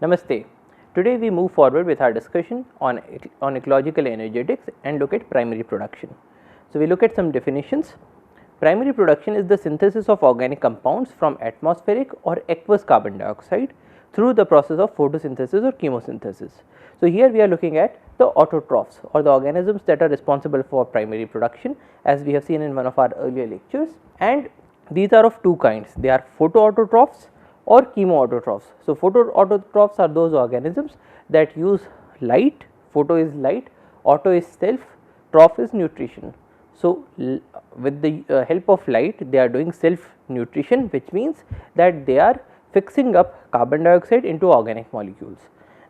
Namaste. Today we move forward with our discussion on ecological energetics and look at primary production. So, we look at some definitions. Primary production is the synthesis of organic compounds from atmospheric or aqueous carbon dioxide through the process of photosynthesis or chemosynthesis. So, here we are looking at the autotrophs or the organisms that are responsible for primary production, as we have seen in one of our earlier lectures, and these are of two kinds. They are photoautotrophs or chemoautotrophs. So, photoautotrophs are those organisms that use light. Photo is light, auto is self, troph is nutrition. So, with the help of light they are doing self nutrition, which means that they are fixing up carbon dioxide into organic molecules.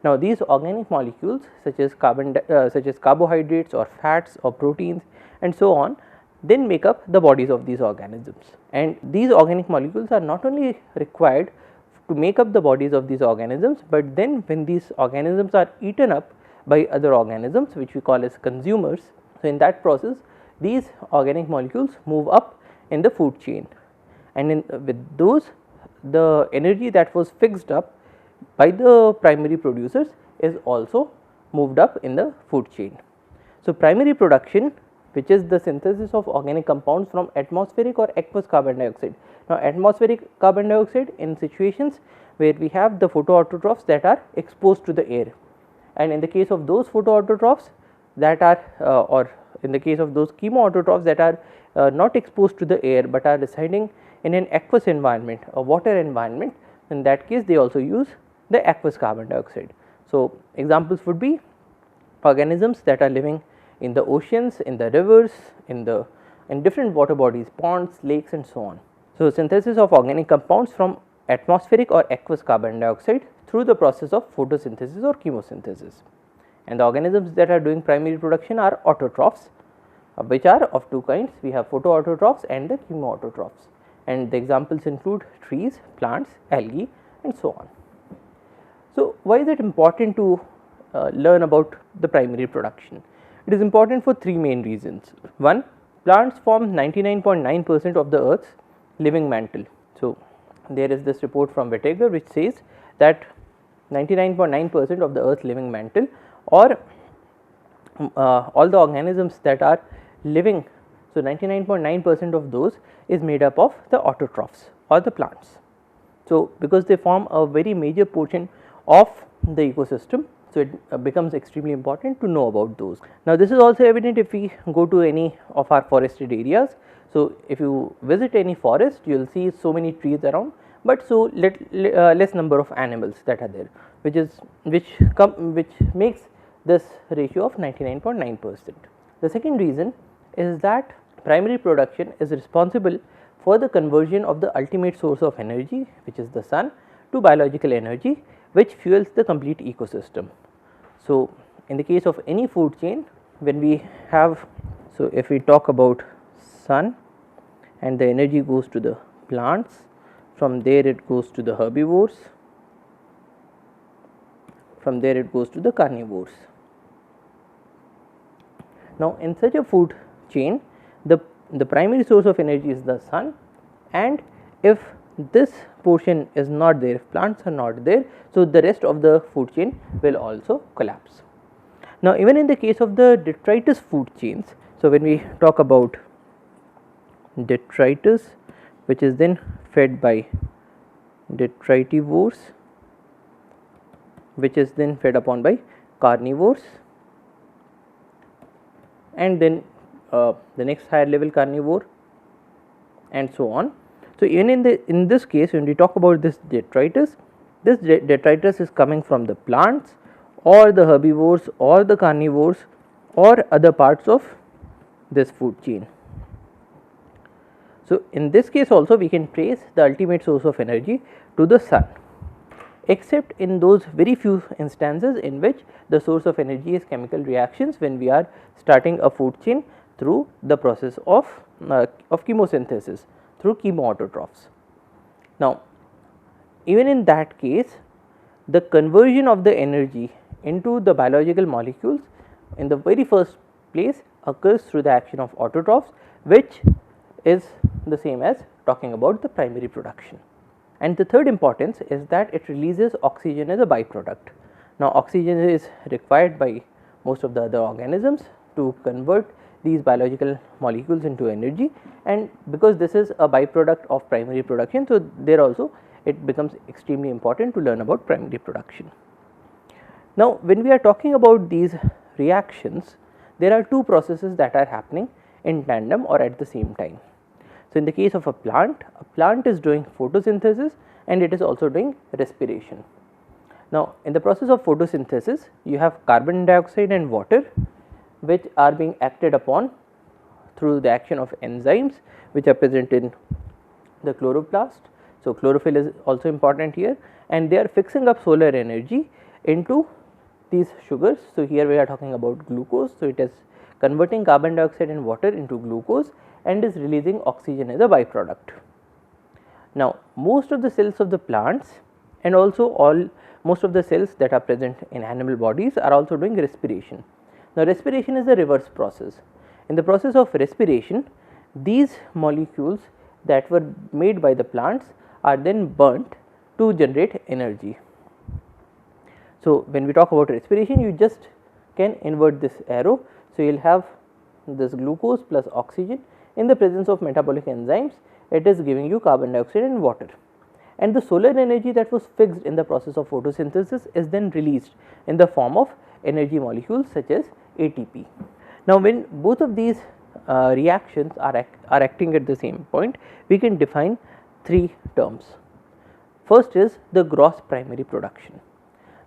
Now, these organic molecules such as carbohydrates or fats or proteins and so on, then make up the bodies of these organisms, and these organic molecules are not only required to make up the bodies of these organisms, but then when these organisms are eaten up by other organisms which we call as consumers. So, in that process these organic molecules move up in the food chain, and with those the energy that was fixed up by the primary producers is also moved up in the food chain. So, primary production, which is the synthesis of organic compounds from atmospheric or aqueous carbon dioxide. Now, atmospheric carbon dioxide in situations where we have the photoautotrophs that are exposed to the air, and in the case of those photoautotrophs that are or in the case of those chemoautotrophs that are not exposed to the air, but are residing in an aqueous environment, a water environment, in that case they also use the aqueous carbon dioxide. So, examples would be organisms that are living in the oceans, in the rivers, in different water bodies, ponds, lakes and so on. So, synthesis of organic compounds from atmospheric or aqueous carbon dioxide through the process of photosynthesis or chemosynthesis. And the organisms that are doing primary production are autotrophs, which are of two kinds. We have photoautotrophs and the chemoautotrophs, and the examples include trees, plants, algae and so on. So, why is it important to learn about the primary production? It is important for three main reasons. One, plants form 99.9% of the earth's living mantle. So, there is this report from Whittaker which says that 99.9% of the earth's living mantle, or all the organisms that are living, so 99.9% of those is made up of the autotrophs or the plants. So, because they form a very major portion of the ecosystem, so it becomes extremely important to know about those. Now, this is also evident if we go to any of our forested areas. So, if you visit any forest, you will see so many trees around, but so less number of animals that are there, which makes this ratio of 99.9%. The second reason is that primary production is responsible for the conversion of the ultimate source of energy, which is the sun, to biological energy, which fuels the complete ecosystem. So, in the case of any food chain, when we have, so if we talk about sun and the energy goes to the plants, from there it goes to the herbivores, from there it goes to the carnivores. Now, in such a food chain, the primary source of energy is the sun, and if this portion is not there, if plants are not there, so the rest of the food chain will also collapse. Now, even in the case of the detritus food chains, so when we talk about detritus, which is then fed by detritivores, which is then fed upon by carnivores, and then the next higher level carnivore and so on. So, even in this case, when we talk about this detritus is coming from the plants or the herbivores or the carnivores or other parts of this food chain. So, in this case also we can trace the ultimate source of energy to the sun, except in those very few instances in which the source of energy is chemical reactions, when we are starting a food chain through the process of chemosynthesis through chemoautotrophs. Now, even in that case, the conversion of the energy into the biological molecules in the very first place occurs through the action of autotrophs, which is the same as talking about the primary production. And the third importance is that it releases oxygen as a byproduct. Now, oxygen is required by most of the other organisms to convert these biological molecules into energy, and because this is a byproduct of primary production, so there also it becomes extremely important to learn about primary production. Now, when we are talking about these reactions, there are two processes that are happening in tandem or at the same time. So, in the case of a plant is doing photosynthesis and it is also doing respiration. Now, in the process of photosynthesis, you have carbon dioxide and water which are being acted upon through the action of enzymes which are present in the chloroplast. So, chlorophyll is also important here, and they are fixing up solar energy into these sugars. So, here we are talking about glucose. So, it is converting carbon dioxide and water into glucose and is releasing oxygen as a byproduct. Now, most of the cells of the plants and also most of the cells that are present in animal bodies are also doing respiration. Now, respiration is a reverse process. In the process of respiration, these molecules that were made by the plants are then burnt to generate energy. So, when we talk about respiration, you just can invert this arrow. So, you will have this glucose plus oxygen. In the presence of metabolic enzymes, it is giving you carbon dioxide and water, and the solar energy that was fixed in the process of photosynthesis is then released in the form of energy molecules such as ATP. Now, when both of these reactions are acting at the same point, we can define three terms. First is the gross primary production.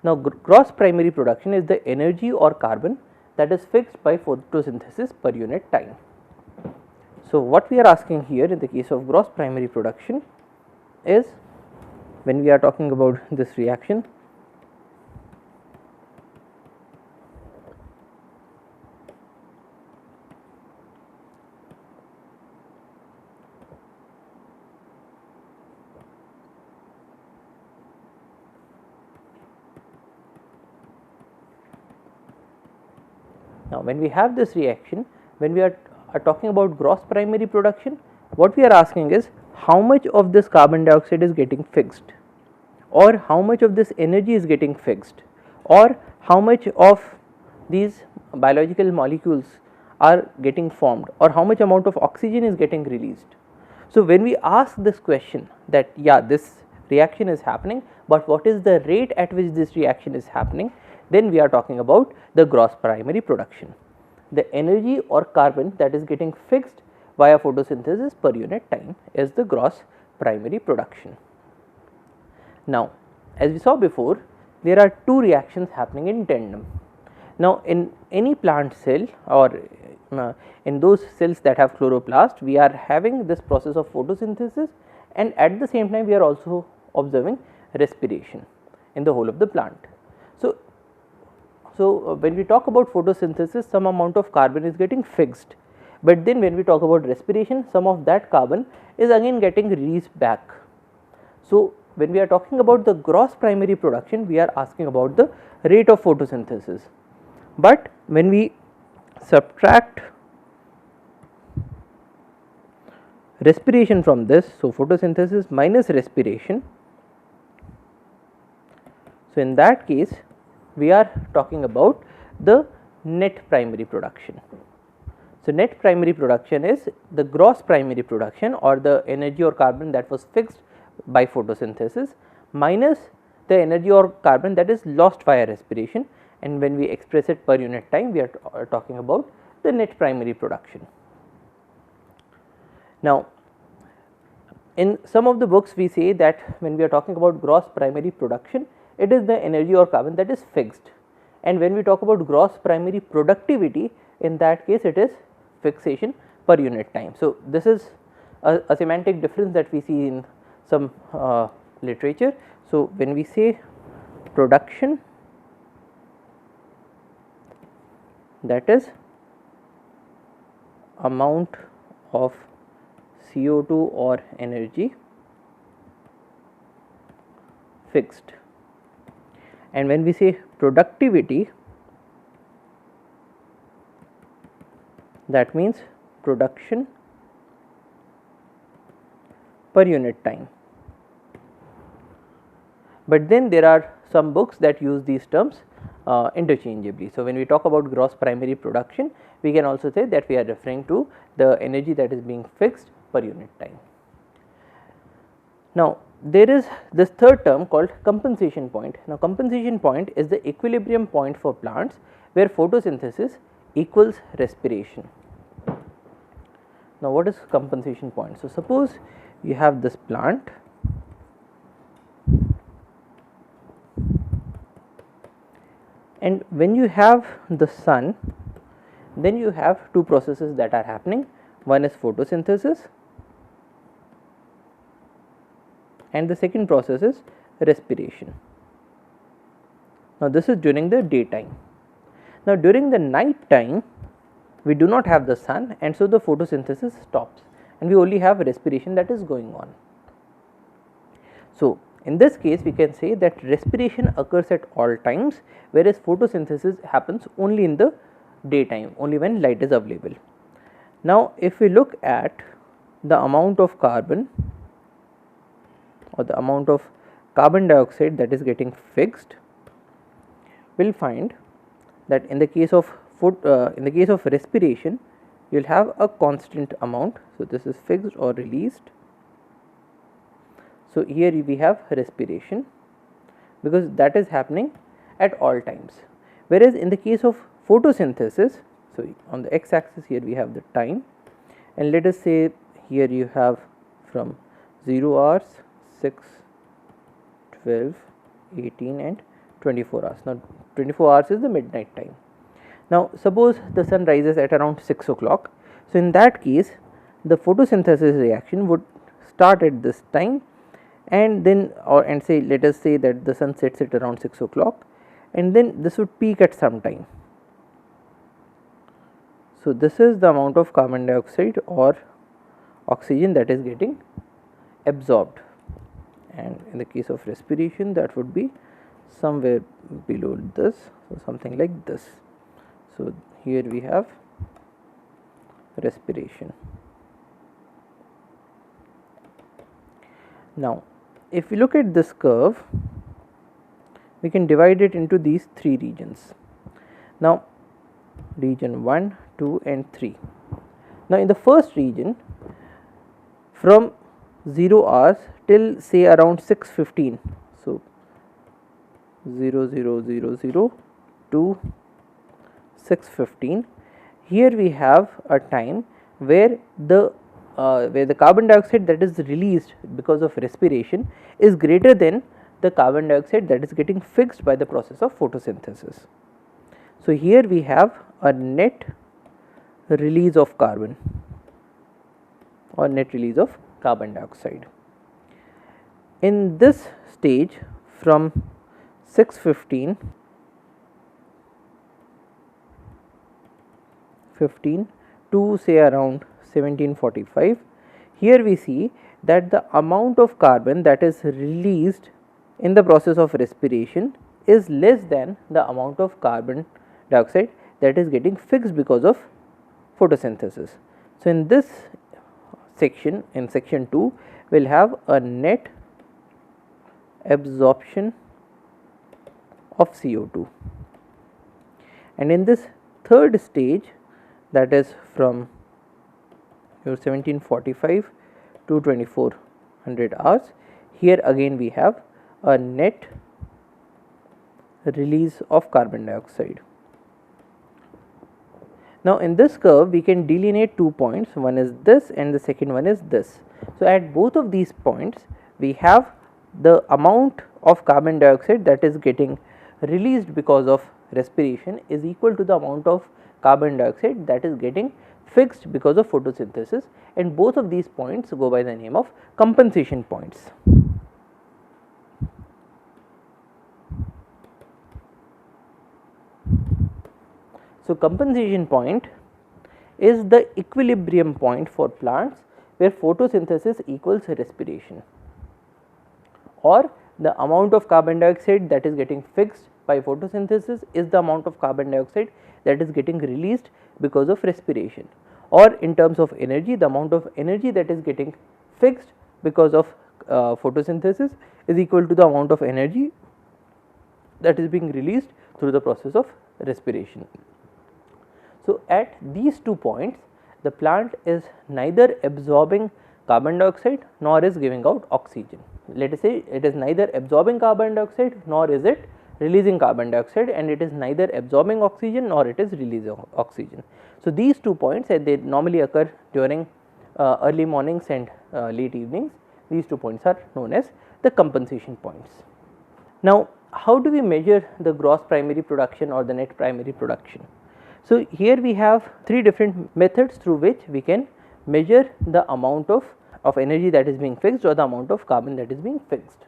Now, gross primary production is the energy or carbon that is fixed by photosynthesis per unit time. So, what we are asking here in the case of gross primary production is, when we are talking about this reaction, now when we have this reaction, when we are talking about gross primary production, what we are asking is how much of this carbon dioxide is getting fixed, or how much of this energy is getting fixed, or how much of these biological molecules are getting formed, or how much amount of oxygen is getting released. So, when we ask this question that this reaction is happening, but what is the rate at which this reaction is happening, then we are talking about the gross primary production. The energy or carbon that is getting fixed via photosynthesis per unit time is the gross primary production. Now, as we saw before, there are two reactions happening in tandem. Now, in any plant cell or in those cells that have chloroplast, we are having this process of photosynthesis, and at the same time we are also observing respiration in the whole of the plant. So, when we talk about photosynthesis, some amount of carbon is getting fixed, but then when we talk about respiration, some of that carbon is again getting released back. So, when we are talking about the gross primary production, we are asking about the rate of photosynthesis, but when we subtract respiration from this, so photosynthesis minus respiration, so in that case we are talking about the net primary production. So, net primary production is the gross primary production or the energy or carbon that was fixed by photosynthesis minus the energy or carbon that is lost via respiration, and when we express it per unit time, we are talking about the net primary production. Now, in some of the books we say that when we are talking about gross primary production, it is the energy or carbon that is fixed, and when we talk about gross primary productivity, in that case it is fixation per unit time. So, this is a semantic difference that we see in some literature. So, when we say production, that is amount of CO2 or energy fixed, and when we say productivity, that means production per unit time. but then there are some books that use these terms interchangeably. So, when we talk about gross primary production, we can also say that we are referring to the energy that is being fixed per unit time. Now, there is this third term called compensation point. Now, compensation point is the equilibrium point for plants where photosynthesis equals respiration. Now, what is compensation point? So, suppose you have this plant and when you have the sun, then you have two processes that are happening. One is photosynthesis and the second process is respiration. Now, this is during the daytime. Now, during the night time, we do not have the sun and so the photosynthesis stops and we only have respiration that is going on. So, in this case we can say that respiration occurs at all times, whereas photosynthesis happens only in the daytime, only when light is available. Now, if we look at the amount of carbon or the amount of carbon dioxide that is getting fixed, we will find that in the case of respiration, you will have a constant amount. So, this is fixed or released. So, here we have respiration because that is happening at all times, whereas in the case of photosynthesis, so on the x axis here we have the time, and let us say here you have from 0 hours, 6, 12, 18 and 24 hours. Now, 24 hours is the midnight time. Now, suppose the sun rises at around 6 o'clock. So, in that case the photosynthesis reaction would start at this time and then let us say that the sun sets at around 6 o'clock and then this would peak at some time. So, this is the amount of carbon dioxide or oxygen that is getting absorbed, and in the case of respiration that would be somewhere below this, so something like this. So, here we have respiration. Now, if we look at this curve, we can divide it into these three regions. Now, region 1, 2 and 3. Now, in the first region, from 0 hours till say around 6:15, so 0000 to 6:15, here we have a time where the carbon dioxide that is released because of respiration is greater than the carbon dioxide that is getting fixed by the process of photosynthesis. So, here we have a net release of carbon or net release of carbon dioxide. In this stage from 6:15 to say around 17:45, here we see that the amount of carbon that is released in the process of respiration is less than the amount of carbon dioxide that is getting fixed because of photosynthesis. So, in this section, in section 2, we will have a net absorption of CO2, and in this third stage, that is from your 1745 to 2400 hours, here again we have a net release of carbon dioxide. Now, in this curve we can delineate 2 points, one is this and the second one is this. So, at both of these points we have the amount of carbon dioxide that is getting released because of respiration is equal to the amount of carbon dioxide that is getting fixed because of photosynthesis, and both of these points go by the name of compensation points. So, compensation point is the equilibrium point for plants where photosynthesis equals respiration, or the amount of carbon dioxide that is getting fixed by photosynthesis is the amount of carbon dioxide that is getting released because of respiration, or in terms of energy, the amount of energy that is getting fixed because of photosynthesis is equal to the amount of energy that is being released through the process of respiration. So, at these 2 points the plant is neither absorbing carbon dioxide nor is giving out oxygen. Let us say it is neither absorbing carbon dioxide nor is it releasing carbon dioxide, and it is neither absorbing oxygen nor it is releasing oxygen. So, these 2 points, and they normally occur during early mornings and late evenings. These 2 points are known as the compensation points. Now, how do we measure the gross primary production or the net primary production? So, here we have 3 different methods through which we can measure the amount of energy that is being fixed or the amount of carbon that is being fixed.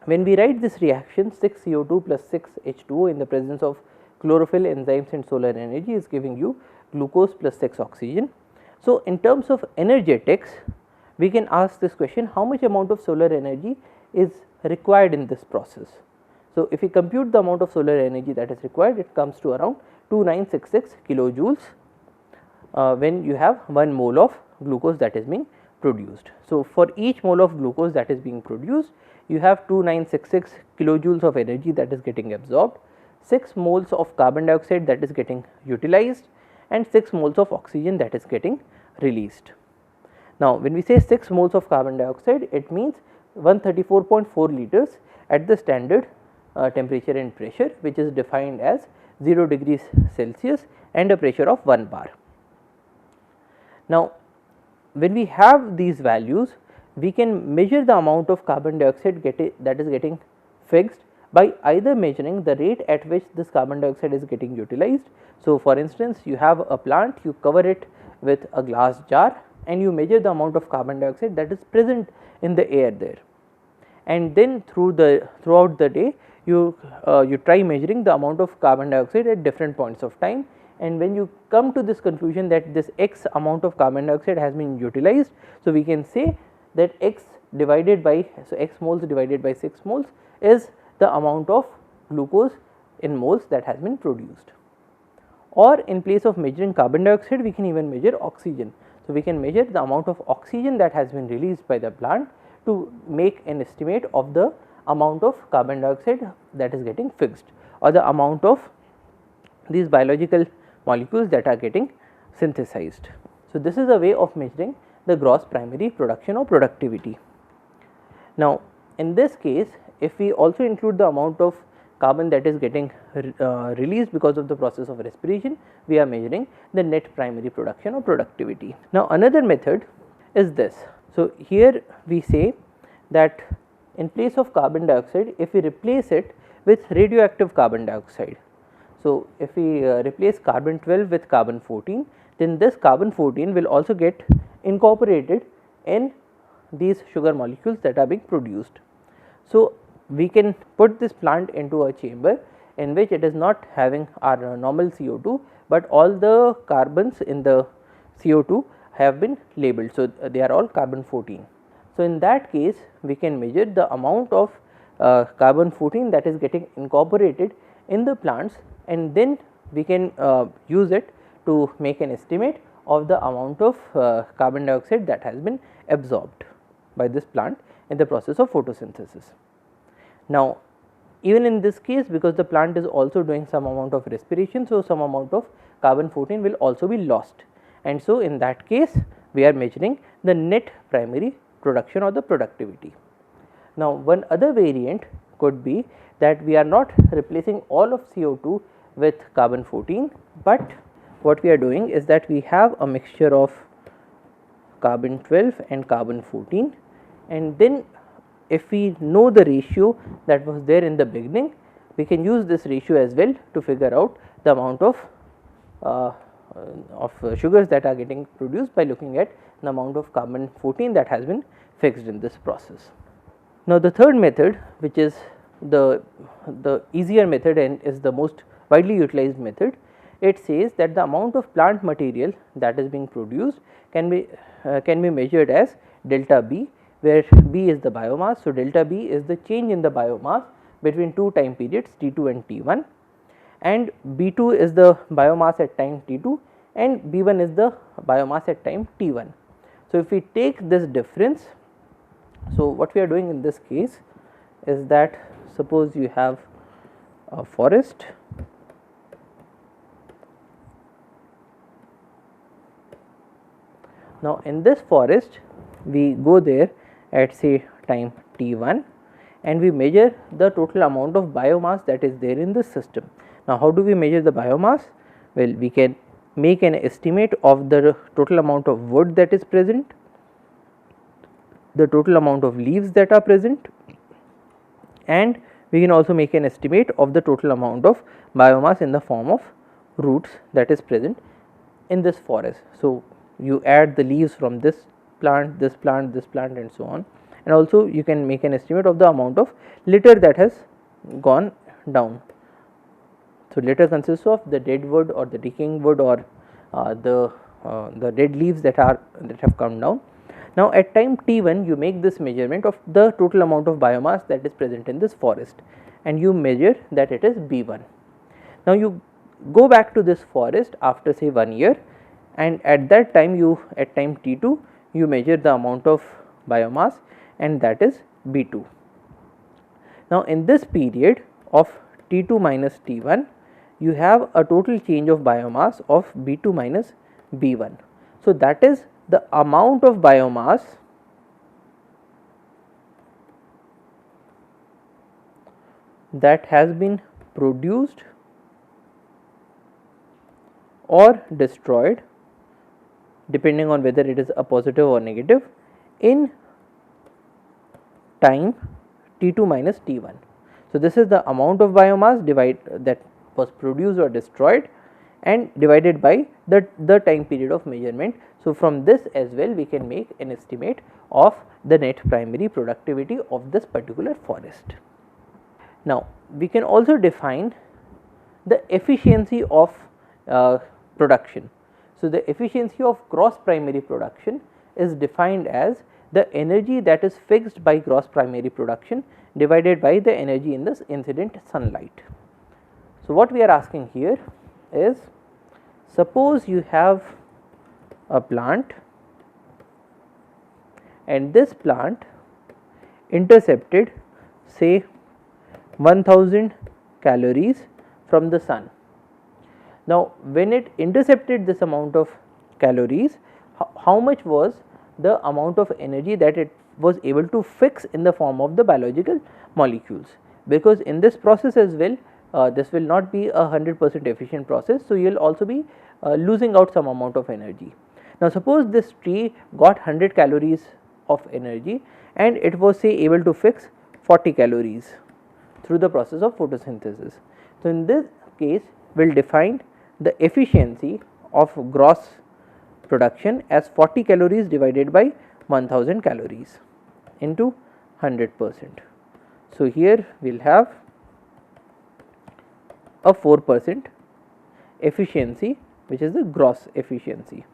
When we write this reaction, 6 CO2 plus 6 H2O in the presence of chlorophyll, enzymes and solar energy is giving you glucose plus 6 oxygen. So, in terms of energetics, we can ask this question: how much amount of solar energy is required in this process? So, if we compute the amount of solar energy that is required, it comes to around 2966 kilojoules when you have 1 mole of glucose that is being produced. So, for each mole of glucose that is being produced, you have 2966 kilojoules of energy that is getting absorbed, 6 moles of carbon dioxide that is getting utilized, and 6 moles of oxygen that is getting released. Now, when we say 6 moles of carbon dioxide, it means 134.4 liters at the standard temperature and pressure, which is defined as 0 degrees Celsius and a pressure of 1 bar. Now, when we have these values, we can measure the amount of carbon dioxide that is getting fixed by either measuring the rate at which this carbon dioxide is getting utilized. So, for instance, you have a plant, you cover it with a glass jar and you measure the amount of carbon dioxide that is present in the air there, and then throughout the day you try measuring the amount of carbon dioxide at different points of time, and when you come to this conclusion that this x amount of carbon dioxide has been utilized, so we can say that x divided by, so x moles divided by 6 moles is the amount of glucose in moles that has been produced. Or in place of measuring carbon dioxide, we can even measure oxygen. So, we can measure the amount of oxygen that has been released by the plant to make an estimate of the amount of carbon dioxide that is getting fixed, or the amount of these biological molecules that are getting synthesized. So, this is a way of measuring the gross primary production or productivity. Now, in this case, if we also include the amount of carbon that is getting released because of the process of respiration, we are measuring the net primary production or productivity. Now, another method is this. So, here we say that in place of carbon dioxide, if we replace it with radioactive carbon dioxide. So, if we replace carbon 12 with carbon 14, then this carbon 14 will also get incorporated in these sugar molecules that are being produced. So, we can put this plant into a chamber in which it is not having our normal CO2, but all the carbons in the CO2 have been labeled. So, they are all carbon 14. So, in that case, we can measure the amount of carbon 14 that is getting incorporated in the plants, and then we can use it to make an estimate of the amount of carbon dioxide that has been absorbed by this plant in the process of photosynthesis. Now, even in this case, because the plant is also doing some amount of respiration, so some amount of carbon 14 will also be lost, and so in that case we are measuring the net primary production or the productivity. Now, one other variant could be that we are not replacing all of CO2 with carbon 14, but what we are doing is that we have a mixture of carbon 12 and carbon 14, and then if we know the ratio that was there in the beginning, we can use this ratio as well to figure out the amount of sugars that are getting produced by looking at the amount of carbon 14 that has been fixed in this process. Now, the third method, which is the easier method and is the most widely utilized method, it says that the amount of plant material that is being produced can be measured as delta B, where B is the biomass. So, delta B is the change in the biomass between 2 time periods T2 and T1, and B2 is the biomass at time T2 and B1 is the biomass at time T1. So, if we take this difference So, what we are doing in this case is that suppose you have a forest, now in this forest we go there at say time t1 and we measure the total amount of biomass that is there in this system. Now, how do we measure the biomass? Well, we can make an estimate of the total amount of wood that is present, the total amount of leaves that are present, and we can also make an estimate of the total amount of biomass in the form of roots that is present in this forest. So, you add the leaves from this plant, this plant, this plant and so on, and also you can make an estimate of the amount of litter that has gone down. So, litter consists of the dead wood or the decaying wood or the dead leaves that have come down. Now, at time t1 you make this measurement of the total amount of biomass that is present in this forest and you measure that it is B1. Now, you go back to this forest after say 1 year and at that time at time t2 you measure the amount of biomass and that is B2. Now, in this period of t2 minus t1 you have a total change of biomass of B2 minus B1. So, that is the amount of biomass that has been produced or destroyed depending on whether it is a positive or negative in time t2 minus t1. So, this is the amount of biomass that was produced or destroyed and divided by the time period of measurement. So, from this as well we can make an estimate of the net primary productivity of this particular forest. Now, we can also define the efficiency of production. So, the efficiency of gross primary production is defined as the energy that is fixed by gross primary production divided by the energy in this incident sunlight. So, what we are asking here is, suppose you have a plant and this plant intercepted say 1000 calories from the sun. Now, when it intercepted this amount of calories, how much was the amount of energy that it was able to fix in the form of the biological molecules? Because in this process as well this will not be a 100% efficient process. So, you will also be losing out some amount of energy. Now, suppose this tree got 100 calories of energy and it was say able to fix 40 calories through the process of photosynthesis. So, in this case we will define the efficiency of gross production as 40 calories divided by 1000 calories into 100%. So, here we will have a 4% efficiency, which is the gross efficiency.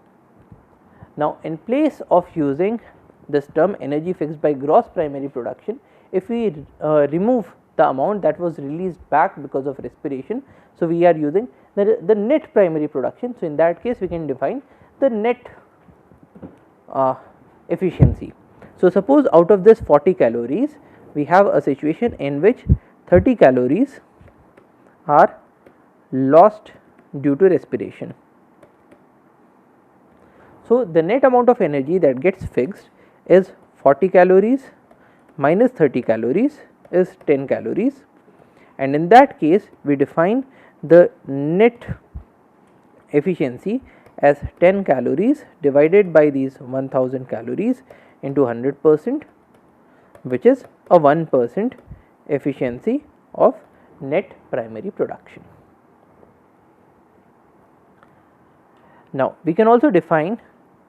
Now, in place of using this term energy fixed by gross primary production, if we remove the amount that was released back because of respiration, so we are using the net primary production. So, in that case we can define the net efficiency. So, suppose out of this 40 calories we have a situation in which 30 calories are lost due to respiration. So, the net amount of energy that gets fixed is 40 calories minus 30 calories is 10 calories, and in that case we define the net efficiency as 10 calories divided by these 1000 calories into 100%, which is a 1% efficiency of net primary production. Now, we can also define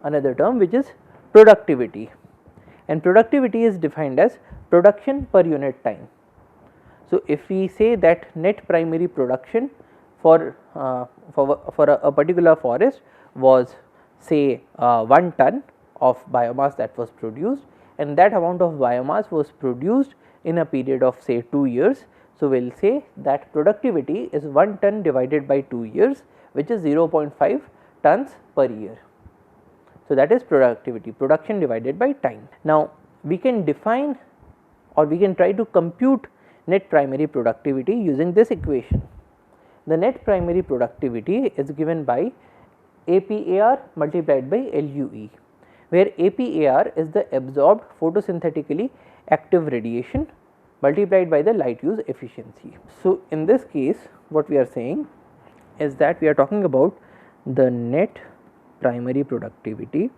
another term which is productivity, and productivity is defined as production per unit time. So, if we say that net primary production for a particular forest was say 1 ton of biomass that was produced, and that amount of biomass was produced in a period of say 2 years. So, we will say that productivity is 1 ton divided by 2 years, which is 0.5 tons per year. So, that is productivity, production divided by time. Now, we can define or we can try to compute net primary productivity using this equation. The net primary productivity is given by APAR multiplied by LUE, where APAR is the absorbed photosynthetically active radiation multiplied by the light use efficiency. So, in this case what we are saying is that we are talking about the net primary productivity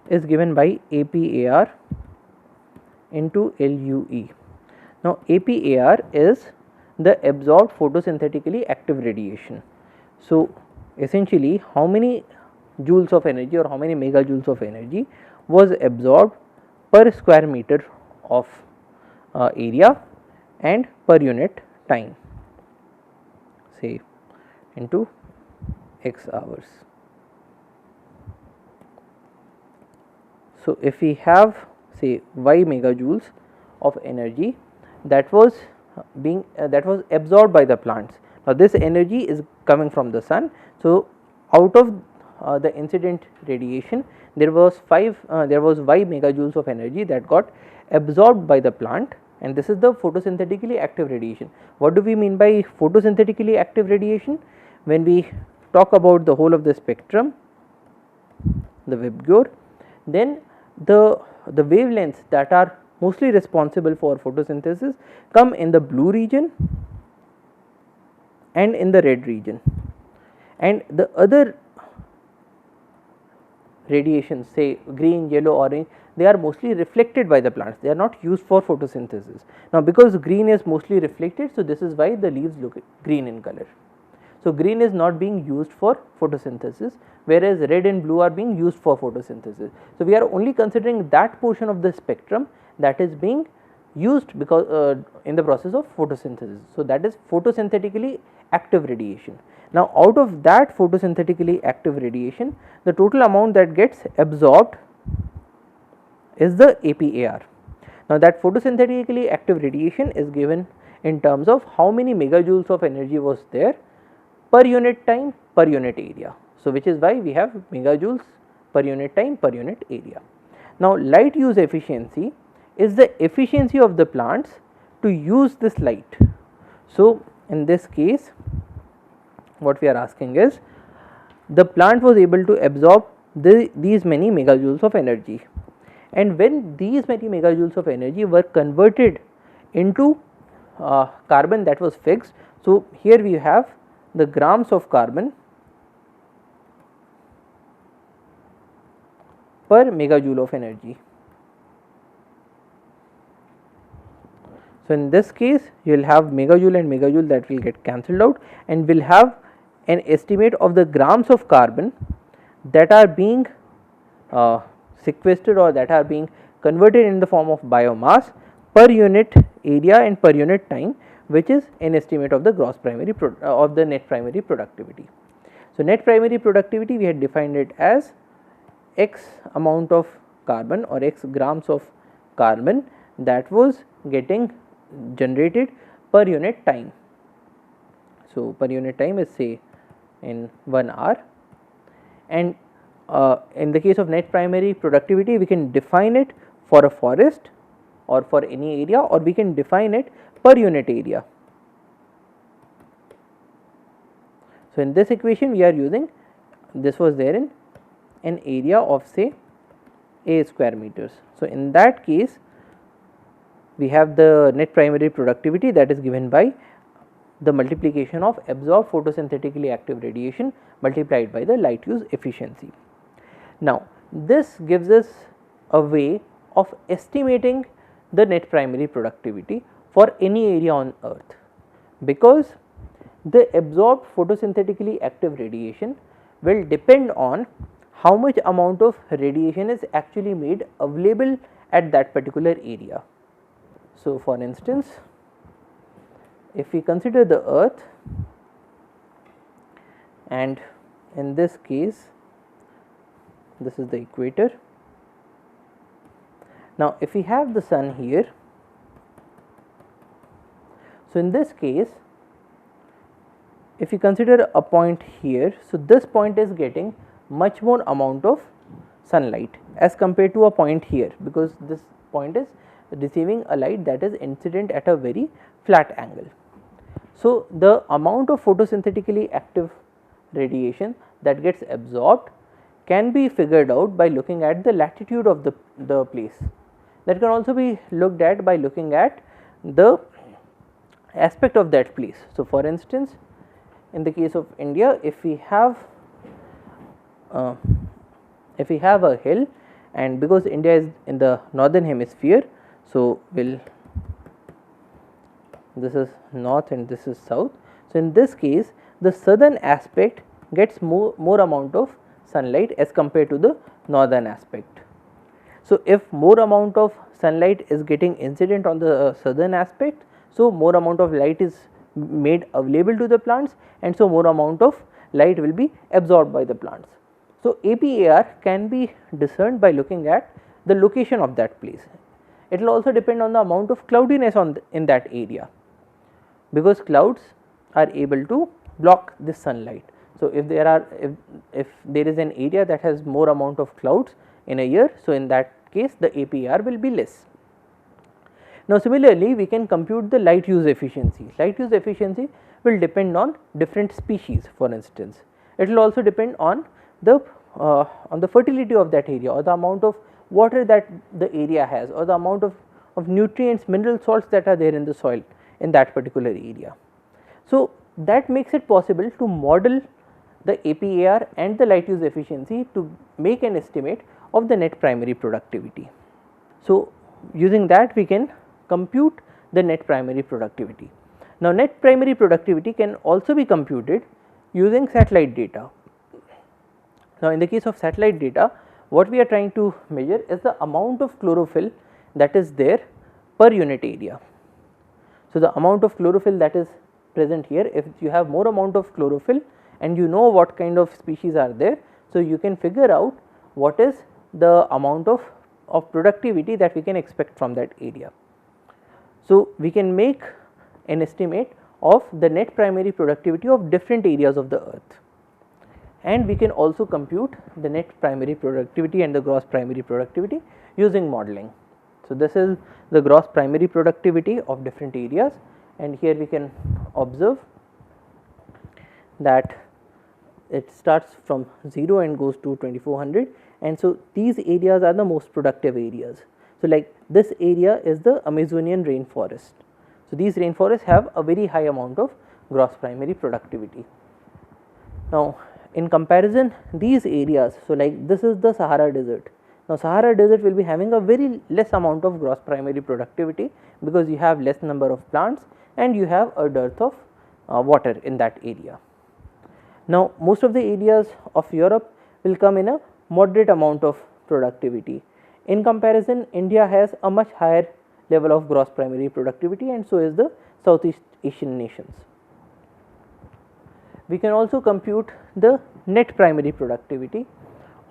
is given by APAR into LUE. Now, APAR is the absorbed photosynthetically active radiation. So, essentially how many joules of energy or how many megajoules of energy was absorbed per square meter of area and per unit time, say into x hours. So, if we have say y megajoules of energy that was absorbed by the plants. Now, this energy is coming from the sun. So, out of the incident radiation there was y megajoules of energy that got absorbed by the plant, and this is the photosynthetically active radiation. What do we mean by photosynthetically active radiation? When we talk about the whole of the spectrum, the VIBGYOR, then the wavelengths that are mostly responsible for photosynthesis come in the blue region and in the red region, and the other radiations, say green, yellow, orange, they are mostly reflected by the plants, they are not used for photosynthesis. Now, because green is mostly reflected, so this is why the leaves look green in color. So, green is not being used for photosynthesis, whereas red and blue are being used for photosynthesis. So, we are only considering that portion of the spectrum that is being used because in the process of photosynthesis. So, that is photosynthetically active radiation. Now, out of that photosynthetically active radiation, the total amount that gets absorbed is the APAR. Now, that photosynthetically active radiation is given in terms of how many megajoules of energy was there per unit time per unit area. So, which is why we have megajoules per unit time per unit area. Now, light use efficiency is the efficiency of the plants to use this light. So, in this case what we are asking is the plant was able to absorb these many megajoules of energy, and when these many megajoules of energy were converted into carbon that was fixed. So, here we have the grams of carbon per megajoule of energy. So, in this case you will have megajoule and megajoule that will get cancelled out, and will have an estimate of the grams of carbon that are being sequestered or that are being converted in the form of biomass per unit area and per unit time, which is an estimate of the gross primary of the net primary productivity. So, net primary productivity we had defined it as x amount of carbon or x grams of carbon that was getting generated per unit time. So, per unit time is say in 1 hour, and in the case of net primary productivity we can define it for a forest or for any area, or we can define it per unit area. So, in this equation we are using, this was there in an area of say a square meters. So, in that case we have the net primary productivity that is given by the multiplication of absorbed photosynthetically active radiation multiplied by the light use efficiency. Now, this gives us a way of estimating the net primary productivity for any area on earth, because the absorbed photosynthetically active radiation will depend on how much amount of radiation is actually made available at that particular area. So, for instance, if we consider the earth, and in this case this is the equator. Now, if we have the sun here, so in this case if you consider a point here, so this point is getting much more amount of sunlight as compared to a point here, because this point is receiving a light that is incident at a very flat angle. So, the amount of photosynthetically active radiation that gets absorbed can be figured out by looking at the latitude of the place. That can also be looked at by looking at the aspect of that place. So, for instance, in the case of India, if we have a hill, and because India is in the northern hemisphere, so this is north and this is south. So, in this case the southern aspect gets more amount of sunlight as compared to the northern aspect. So, if more amount of sunlight is getting incident on the southern aspect, so more amount of light is made available to the plants, and so more amount of light will be absorbed by the plants. So, APAR can be discerned by looking at the location of that place. It will also depend on the amount of cloudiness in that area, because clouds are able to block this sunlight. So, if there is an area that has more amount of clouds in a year, so in that case the APAR will be less. Now, similarly, we can compute the light use efficiency. Light use efficiency will depend on different species. For instance, it will also depend on the fertility of that area, or the amount of water that the area has, or the amount of nutrients, mineral salts that are there in the soil in that particular area. So, that makes it possible to model the APAR and the light use efficiency to make an estimate of the net primary productivity. So, using that we can compute the net primary productivity. Now, net primary productivity can also be computed using satellite data. Now, in the case of satellite data, what we are trying to measure is the amount of chlorophyll that is there per unit area. So, the amount of chlorophyll that is present here, if you have more amount of chlorophyll and you know what kind of species are there, so you can figure out what is the amount of productivity that we can expect from that area. So, we can make an estimate of the net primary productivity of different areas of the earth, and we can also compute the net primary productivity and the gross primary productivity using modeling. So, this is the gross primary productivity of different areas, and here we can observe that it starts from 0 and goes to 2400, and so these areas are the most productive areas. So, like this area is the Amazonian rainforest. So, these rainforests have a very high amount of gross primary productivity. Now, in comparison, these areas, so like this is the Sahara desert. Now, Sahara desert will be having a very less amount of gross primary productivity, because you have less number of plants and you have a dearth of water in that area. Now, most of the areas of Europe will come in a moderate amount of productivity. In comparison, India has a much higher level of gross primary productivity, and so is the Southeast Asian nations. We can also compute the net primary productivity,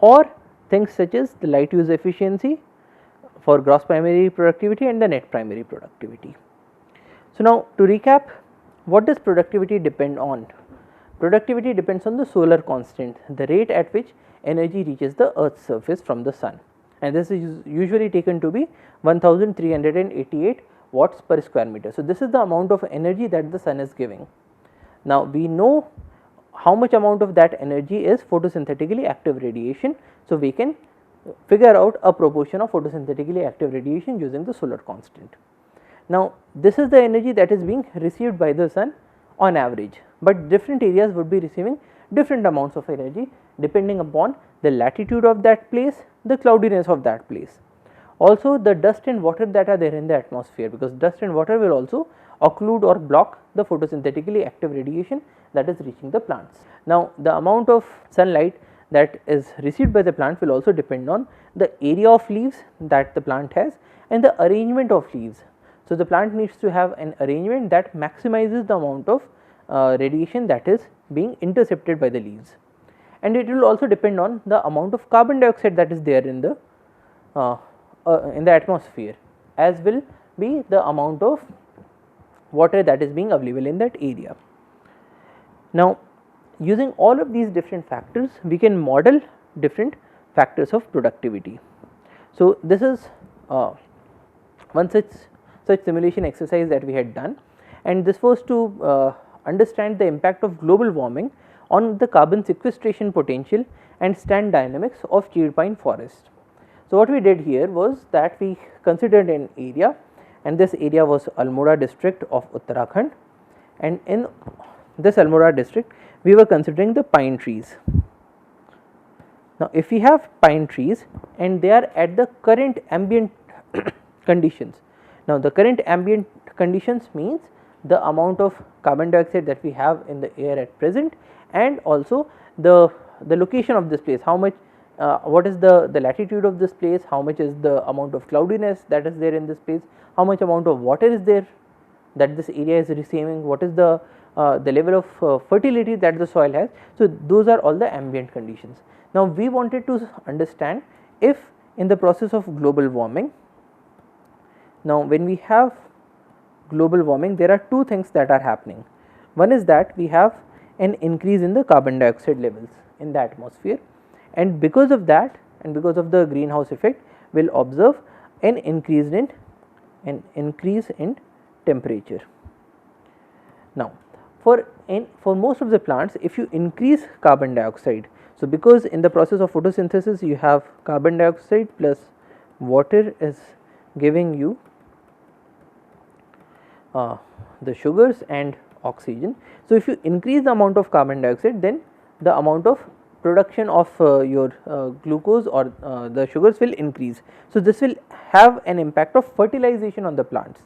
or things such as the light use efficiency for gross primary productivity and the net primary productivity. So, now to recap, what does productivity depend on? Productivity depends on the solar constant, the rate at which energy reaches the earth's surface from the sun, and this is usually taken to be 1388 watts per square meter. So, this is the amount of energy that the sun is giving. Now, we know how much amount of that energy is photosynthetically active radiation. So, we can figure out a proportion of photosynthetically active radiation using the solar constant. Now, this is the energy that is being received by the sun on average, but different areas would be receiving different amounts of energy depending upon the latitude of that place, the cloudiness of that place, also the dust and water that are there in the atmosphere, because dust and water will also occlude or block the photosynthetically active radiation that is reaching the plants. Now, the amount of sunlight that is received by the plant will also depend on the area of leaves that the plant has and the arrangement of leaves. So, the plant needs to have an arrangement that maximizes the amount of radiation that is being intercepted by the leaves, and it will also depend on the amount of carbon dioxide that is there in the atmosphere, as will be the amount of water that is being available in that area. Now, using all of these different factors, we can model different factors of productivity. So, this is one such simulation exercise that we had done, and this was to understand the impact of global warming on the carbon sequestration potential and stand dynamics of chewed pine forest. So, what we did here was that we considered an area, and this area was Almora district of Uttarakhand, and in this Almora district we were considering the pine trees. Now, if we have pine trees and they are at the current ambient conditions, now the current ambient conditions means the amount of carbon dioxide that we have in the air at present, and also the location of this place, how much what is the latitude of this place, how much is the amount of cloudiness that is there in this place, how much amount of water is there that this area is receiving, what is the level of fertility that the soil has. So, those are all the ambient conditions. Now, we wanted to understand if in the process of global warming, now when we have global warming, there are two things that are happening. One is that we have an increase in the carbon dioxide levels in the atmosphere, and because of that and because of the greenhouse effect, we will observe an increase in temperature. Now, for most of the plants, if you increase carbon dioxide, so because in the process of photosynthesis you have carbon dioxide plus water is giving you the sugars and oxygen. So, if you increase the amount of carbon dioxide, then the amount of production of your glucose or the sugars will increase. So, this will have an impact of fertilization on the plants,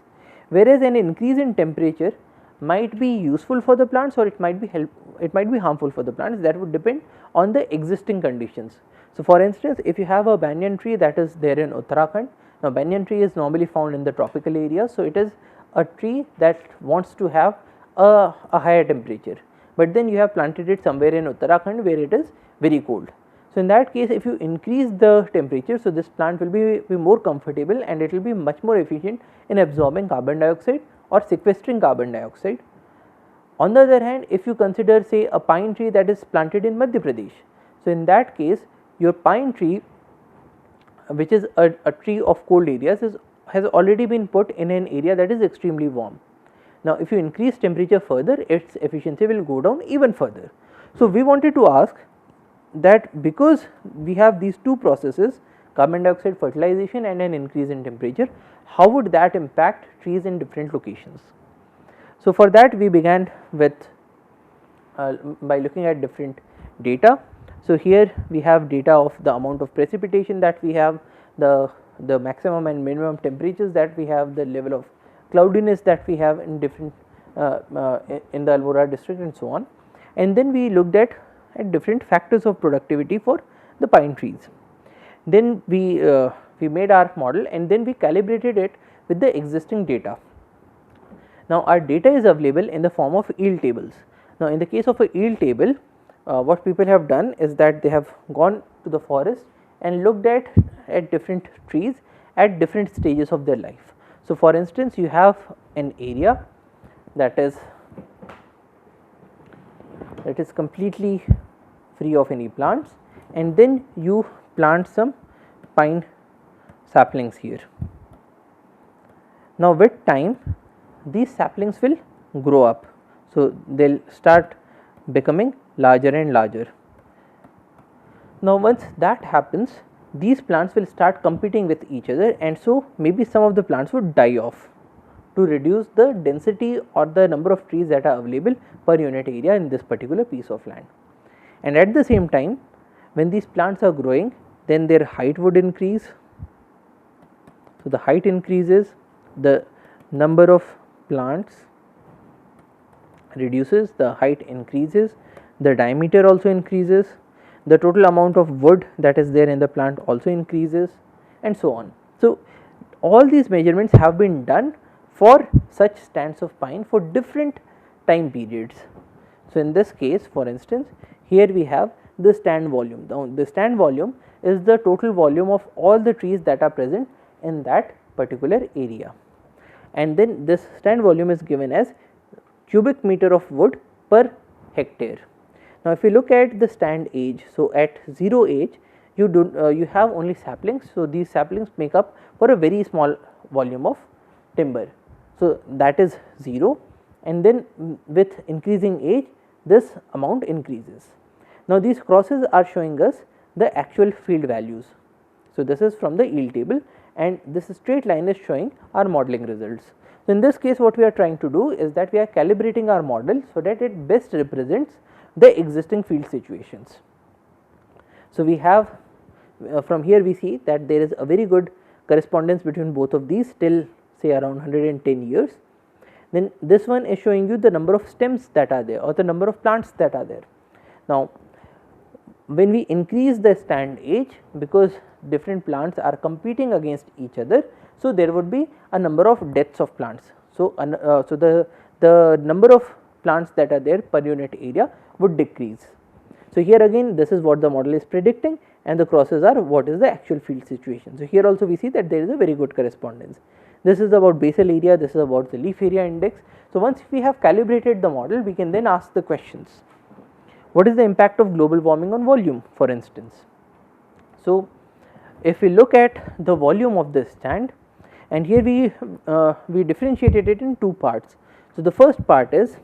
whereas an increase in temperature might be useful for the plants or it might be harmful for the plants. That would depend on the existing conditions. So, for instance, if you have a banyan tree that is there in Uttarakhand, now banyan tree is normally found in the tropical areas, so it is a tree that wants to have a higher temperature, but then you have planted it somewhere in Uttarakhand where it is very cold. So, in that case, if you increase the temperature, so this plant will be more comfortable and it will be much more efficient in absorbing carbon dioxide or sequestering carbon dioxide. On the other hand, if you consider say a pine tree that is planted in Madhya Pradesh, so in that case your pine tree, which is a tree of cold areas, has already been put in an area that is extremely warm. Now, if you increase temperature further, its efficiency will go down even further. So, we wanted to ask that because we have these two processes, carbon dioxide fertilization and an increase in temperature, how would that impact trees in different locations? So, for that we began with by looking at different data. So, here we have data of the amount of precipitation that we have, the maximum and minimum temperatures that we have, the level of cloudiness that we have in different in the Almora district and so on, and then we looked at different factors of productivity for the pine trees. Then we made our model and then we calibrated it with the existing data. Now, our data is available in the form of yield tables. Now, in the case of a yield table, what people have done is that they have gone to the forest and looked at different trees at different stages of their life. So, for instance, you have an area that is completely free of any plants, and then you plant some pine saplings here. Now, with time these saplings will grow up, so they will start becoming larger and larger. Now, once that happens, these plants will start competing with each other, and so maybe some of the plants would die off to reduce the density or the number of trees that are available per unit area in this particular piece of land. And at the same time, when these plants are growing, then their height would increase. So, the height increases, the number of plants reduces, the height increases, the diameter also increases, the total amount of wood that is there in the plant also increases, and so on. So, all these measurements have been done for such stands of pine for different time periods. So, in this case, for instance, here we have the stand volume. Now, the stand volume is the total volume of all the trees that are present in that particular area, and then this stand volume is given as cubic meter of wood per hectare. Now, if you look at the stand age, so at 0 age you do you have only saplings. So, these saplings make up for a very small volume of timber. So, that is 0, and then with increasing age this amount increases. Now, these crosses are showing us the actual field values. So, this is from the yield table, and this straight line is showing our modeling results. So, in this case what we are trying to do is that we are calibrating our model so that it best represents the existing field situations. So, we have from here we see that there is a very good correspondence between both of these till say around 110 years. Then this one is showing you the number of stems that are there or the number of plants that are there. Now, when we increase the stand age, because different plants are competing against each other, so there would be a number of deaths of plants. So, the number of plants that are there per unit area would decrease. So, here again this is what the model is predicting, and the crosses are what is the actual field situation. So, here also we see that there is a very good correspondence. This is about basal area, this is about the leaf area index. So, once we have calibrated the model, we can then ask the questions. What is the impact of global warming on volume, for instance? So, if we look at the volume of the stand, and here we differentiated it in two parts. So, the first part is,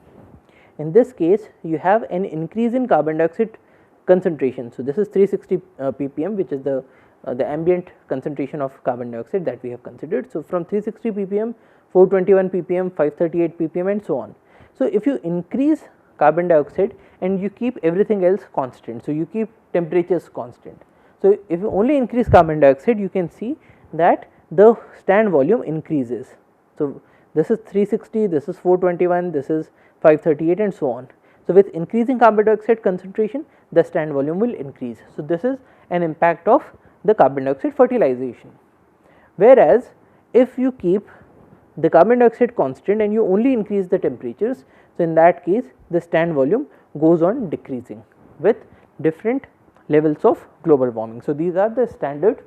in this case you have an increase in carbon dioxide concentration. So, this is 360 ppm, which is the ambient concentration of carbon dioxide that we have considered. So, from 360 ppm, 421 ppm, 538 ppm and so on. So, if you increase carbon dioxide and you keep everything else constant, so you keep temperatures constant. So, if you only increase carbon dioxide, you can see that the stand volume increases. So, this is 360, this is 421, this is 538 and so on. So, with increasing carbon dioxide concentration, the stand volume will increase. So, this is an impact of the carbon dioxide fertilization. Whereas, if you keep the carbon dioxide constant and you only increase the temperatures, so in that case the stand volume goes on decreasing with different levels of global warming. So, these are the standard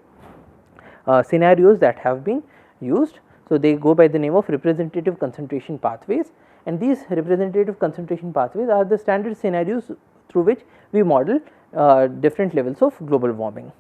scenarios that have been used. So, they go by the name of representative concentration pathways, and these representative concentration pathways are the standard scenarios through which we model different levels of global warming.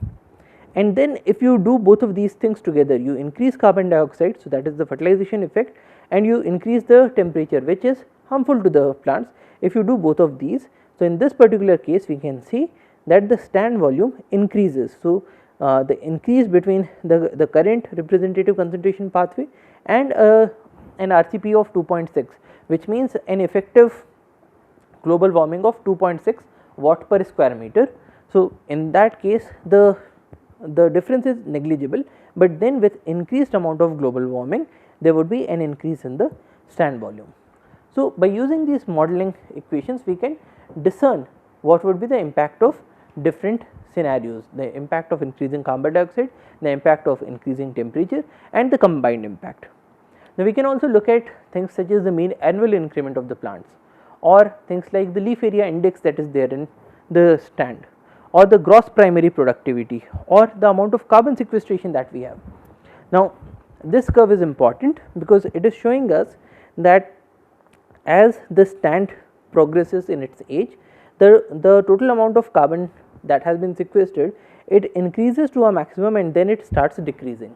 And then if you do both of these things together, you increase carbon dioxide, so that is the fertilization effect, and you increase the temperature, which is harmful to the plants. If you do both of these, so in this particular case we can see that the stand volume increases. So, the increase between the current representative concentration pathway and an RCP of 2.6, which means an effective global warming of 2.6 watt per square meter. So, in that case the difference is negligible, but then with increased amount of global warming there would be an increase in the stand volume. So, by using these modeling equations we can discern what would be the impact of different scenarios, the impact of increasing carbon dioxide, the impact of increasing temperature and the combined impact. Now, we can also look at things such as the mean annual increment of the plants, or things like the leaf area index that is there in the stand, or the gross primary productivity, or the amount of carbon sequestration that we have. Now, this curve is important because it is showing us that as the stand progresses in its age, the total amount of carbon that has been sequestered, it increases to a maximum and then it starts decreasing.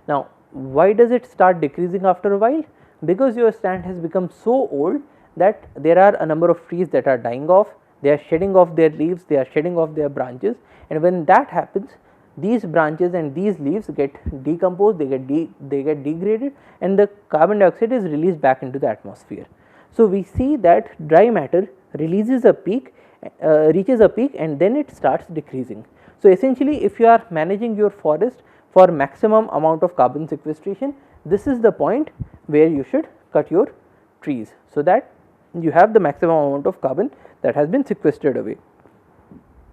Now, why does it start decreasing after a while? Because your stand has become so old that there are a number of trees that are dying off, they are shedding off their leaves, they are shedding off their branches, and when that happens, these branches and these leaves get decomposed, they get degraded, and the carbon dioxide is released back into the atmosphere. So, we see that dry matter releases a peak, reaches a peak and then it starts decreasing. So, essentially if you are managing your forest for maximum amount of carbon sequestration, this is the point where you should cut your trees, so that you have the maximum amount of carbon that has been sequestered away.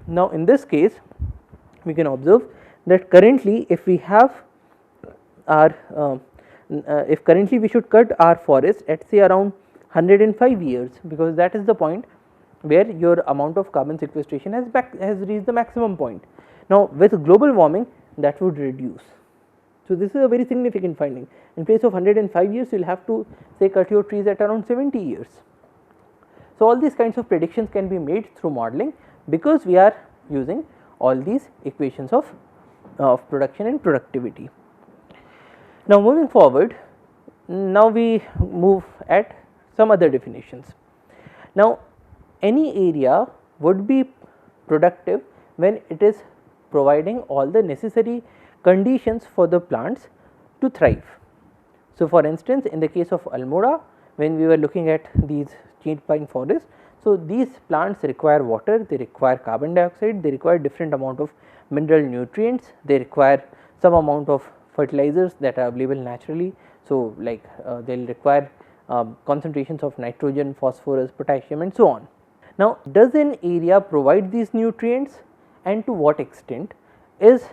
Now, in this case we can observe that currently if we have our if currently we should cut our forest at say around 105 years, because that is the point where your amount of carbon sequestration has reached the maximum point. Now, with global warming that would reduce. So, this is a very significant finding. In place of 105 years, you will have to say cut your trees at around 70 years. So, all these kinds of predictions can be made through modeling, because we are using all these equations of production and productivity. Now, moving forward, now we move at some other definitions. Now, any area would be productive when it is providing all the necessary conditions for the plants to thrive. So, for instance, in the case of Almora, when we were looking at these chain pine forests, so these plants require water, they require carbon dioxide, they require different amount of mineral nutrients, they require some amount of fertilizers that are available naturally. So, like they will require concentrations of nitrogen, phosphorus, potassium and so on. Now, does an area provide these nutrients, and to what extent is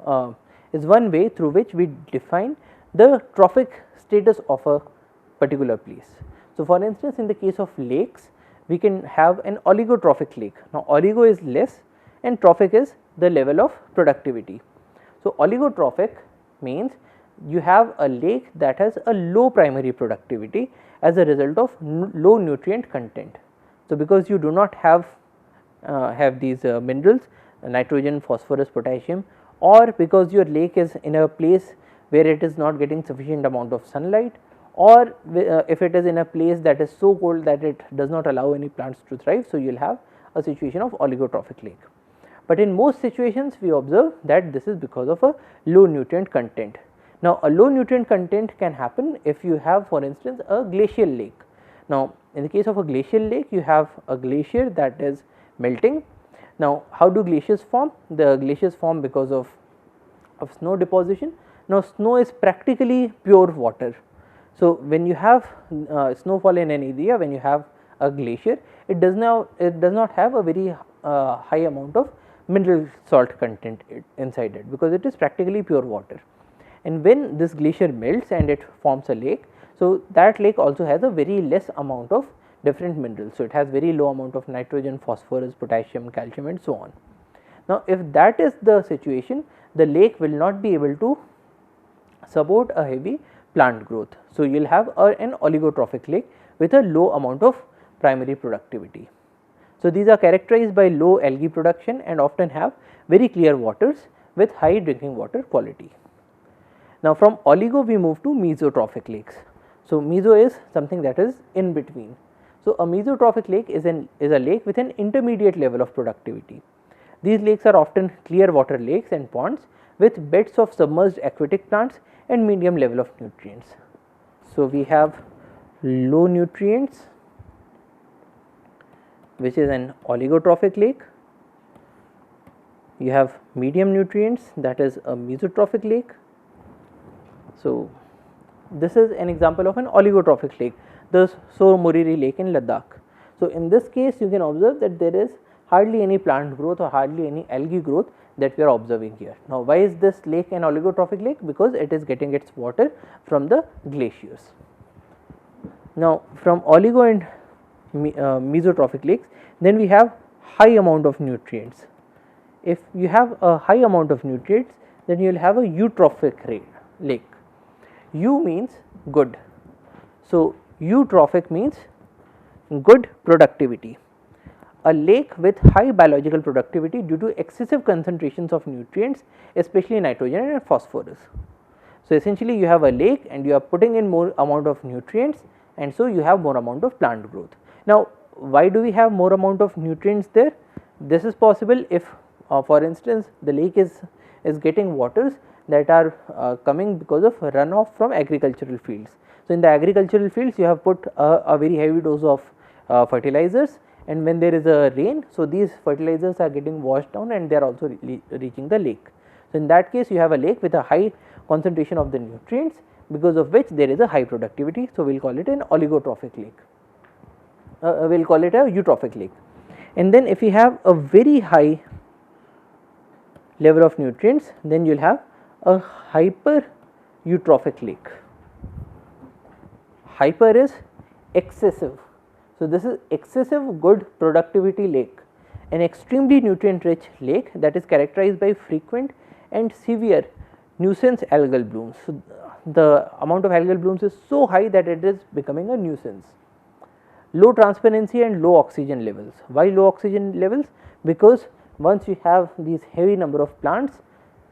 one way through which we define the trophic status of a particular place. So, for instance, in the case of lakes, we can have an oligotrophic lake. Now, oligo is less and trophic is the level of productivity. So, oligotrophic means you have a lake that has a low primary productivity as a result of low nutrient content. So, because you do not have these minerals, nitrogen, phosphorus, potassium, or because your lake is in a place where it is not getting sufficient amount of sunlight, or if it is in a place that is so cold that it does not allow any plants to thrive. So, you will have a situation of oligotrophic lake. But in most situations we observe that this is because of a low nutrient content. Now, a low nutrient content can happen if you have, for instance, a glacial lake. Now, in the case of a glacial lake, you have a glacier that is melting. Now, how do glaciers form? The glaciers form because of snow deposition. Now, snow is practically pure water. So, when you have snowfall in an area, when you have a glacier, it does not have a very high amount of mineral salt content inside it, because it is practically pure water. And when this glacier melts and it forms a lake, so that lake also has a very less amount of different minerals. So, it has very low amount of nitrogen, phosphorus, potassium, calcium and so on. Now, if that is the situation, the lake will not be able to support a heavy plant growth. So, you will have an oligotrophic lake with a low amount of primary productivity. So, these are characterized by low algae production and often have very clear waters with high drinking water quality. Now, from oligo we move to mesotrophic lakes. So, meso is something that is in between. So, a mesotrophic lake is a lake with an intermediate level of productivity. These lakes are often clear water lakes and ponds with beds of submerged aquatic plants and medium level of nutrients. So, we have low nutrients, which is an oligotrophic lake. You have medium nutrients, that is a mesotrophic lake. So, this is an example of an oligotrophic lake, the Soh Moriri lake in Ladakh. So, in this case you can observe that there is hardly any plant growth or hardly any algae growth that we are observing here. Now, why is this lake an oligotrophic lake? Because it is getting its water from the glaciers. Now, from oligo and mesotrophic lakes, then we have high amount of nutrients. If you have a high amount of nutrients, then you will have a eutrophic lake. Eu means good. So, eutrophic means good productivity. A lake with high biological productivity due to excessive concentrations of nutrients, especially nitrogen and phosphorus. So, essentially you have a lake and you are putting in more amount of nutrients, and so you have more amount of plant growth. Now, why do we have more amount of nutrients there? This is possible if for instance, the lake is getting waters that are coming because of runoff from agricultural fields. So, in the agricultural fields you have put a very heavy dose of fertilizers, and when there is a rain, so these fertilizers are getting washed down and they are also reaching the lake. So, in that case you have a lake with a high concentration of the nutrients, because of which there is a high productivity. So, we will call it an oligotrophic lake, we will call it a eutrophic lake. And then if we have a very high level of nutrients, then you will have a hyper eutrophic lake. Hyper is excessive. So, this is excessive good productivity lake, an extremely nutrient rich lake that is characterized by frequent and severe nuisance algal blooms. So, the amount of algal blooms is so high that it is becoming a nuisance. low transparency and low oxygen levels. Why low oxygen levels? Because once you have these heavy number of plants,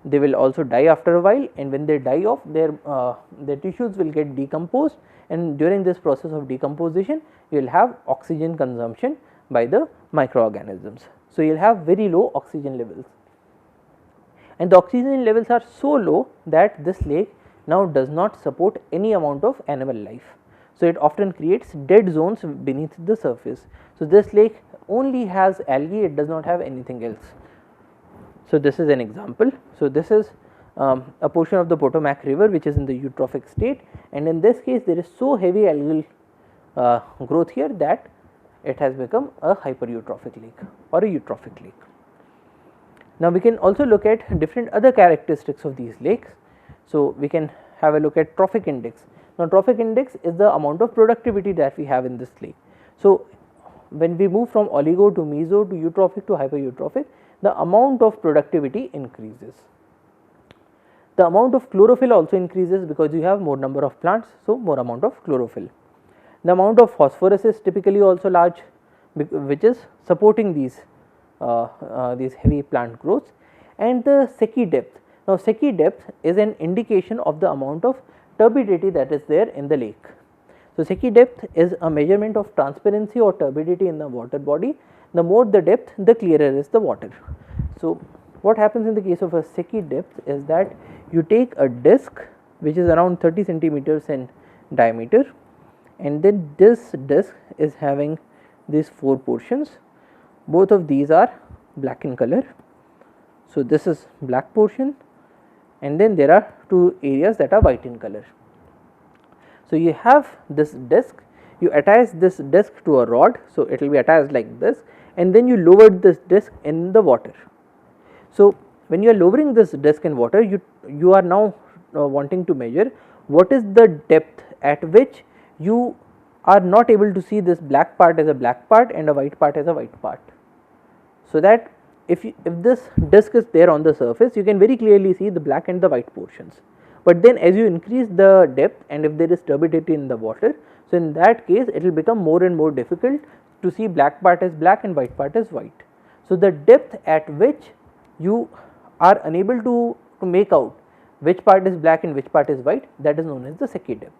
they will also die after a while, and when they die off, their tissues will get decomposed, and during this process of decomposition you will have oxygen consumption by the microorganisms. So, you will have very low oxygen levels, and the oxygen levels are so low that this lake now does not support any amount of animal life. So, it often creates dead zones beneath the surface. So, this lake only has algae, it does not have anything else. So, this is an example. So, this is a portion of the Potomac river which is in the eutrophic state, and in this case there is so heavy algal growth here that it has become a hypereutrophic lake or a eutrophic lake. Now, we can also look at different other characteristics of these lakes. So, we can have a look at trophic index. Now, trophic index is the amount of productivity that we have in this lake. So, when we move from oligo to meso to eutrophic to hypereutrophic, the amount of productivity increases. The amount of chlorophyll also increases because you have more number of plants, so more amount of chlorophyll. The amount of phosphorus is typically also large, which is supporting these heavy plant growths, and the Secchi depth. Now, Secchi depth is an indication of the amount of turbidity that is there in the lake. So, Secchi depth is a measurement of transparency or turbidity in the water body. The more the depth, the clearer is the water. So, what happens in the case of a Secchi depth is that you take a disc which is around 30 centimeters in diameter, and then this disc is having these 4 portions. Both of these are black in color. So, this is black portion, and then there are 2 areas that are white in color. So, you have this disc, you attach this disc to a rod. So, it will be attached like this, and then you lower this disc in the water. So, when you are lowering this disc in water, you are now wanting to measure what is the depth at which you are not able to see this black part as a black part and a white part as a white part. So, that if this disc is there on the surface, you can very clearly see the black and the white portions, but then as you increase the depth and if there is turbidity in the water, so in that case it will become more and more difficult to see black part as black and white part as white. So, the depth at which you are unable to make out which part is black and which part is white, that is known as the Secchi depth.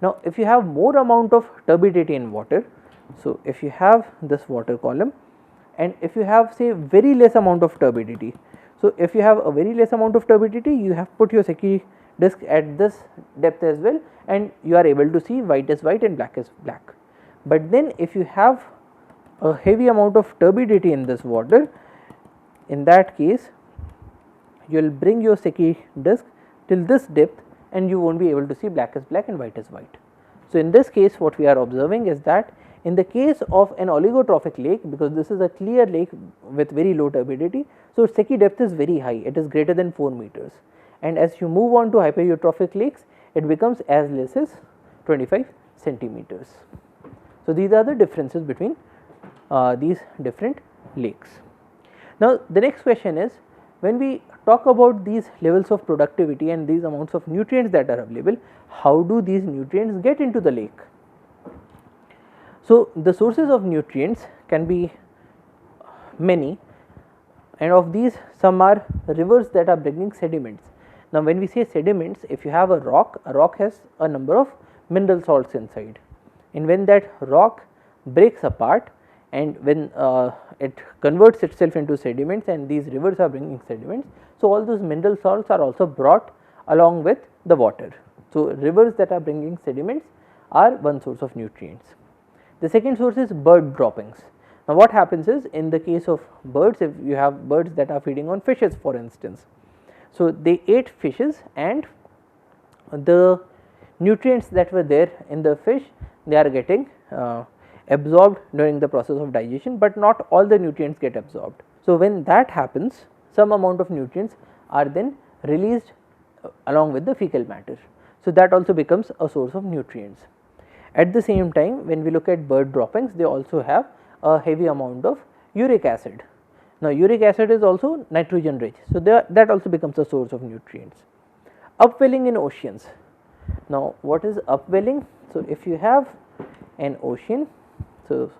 Now, if you have more amount of turbidity in water, so if you have this water column and if you have say very less amount of turbidity, so if you have a very less amount of turbidity, you have put your Secchi disc at this depth as well, and you are able to see white is white and black is black. But then if you have a heavy amount of turbidity in this water, in that case you will bring your Secchi disc till this depth and you will not be able to see black is black and white is white. So, in this case what we are observing is that in the case of an oligotrophic lake, because this is a clear lake with very low turbidity, so Secchi depth is very high, it is greater than 4 meters, and as you move on to hypereutrophic lakes, it becomes as less as 25 centimeters. So, these are the differences between these different lakes. Now, the next question is, when we talk about these levels of productivity and these amounts of nutrients that are available, how do these nutrients get into the lake? So, the sources of nutrients can be many, and of these some are rivers that are bringing sediments. Now, when we say sediments, if you have a rock has a number of mineral salts inside, and when that rock breaks apart and when it converts itself into sediments and these rivers are bringing sediments, so all those mineral salts are also brought along with the water. So, rivers that are bringing sediments are one source of nutrients. The second source is bird droppings. Now, what happens is, in the case of birds, if you have birds that are feeding on fishes for instance, so they ate fishes and the nutrients that were there in the fish, they are getting absorbed during the process of digestion, but not all the nutrients get absorbed. So, when that happens, some amount of nutrients are then released along with the fecal matter. So, that also becomes a source of nutrients. At the same time, when we look at bird droppings, they also have a heavy amount of uric acid. Now, uric acid is also nitrogen rich, so that also becomes a source of nutrients. Upwelling in oceans. Now, what is upwelling? So, if you have an ocean, So,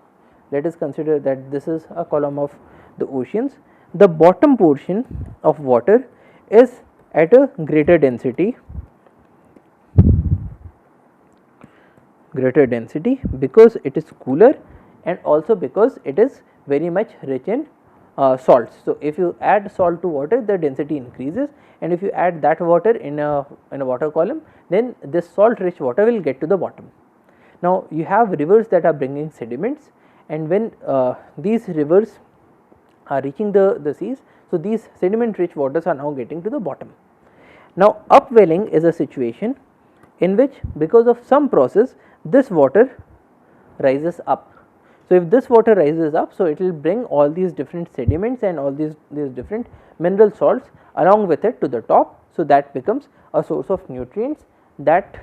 let us consider that this is a column of the oceans. The bottom portion of water is at a greater density because it is cooler and also because it is very much rich in salts. So, if you add salt to water, the density increases, and if you add that water in a water column, then this salt rich water will get to the bottom. Now, you have rivers that are bringing sediments, and when these rivers are reaching the seas, so these sediment rich waters are now getting to the bottom. Now, upwelling is a situation in which because of some process this water rises up. So, if this water rises up, so it will bring all these different sediments and all these different mineral salts along with it to the top. So, that becomes a source of nutrients that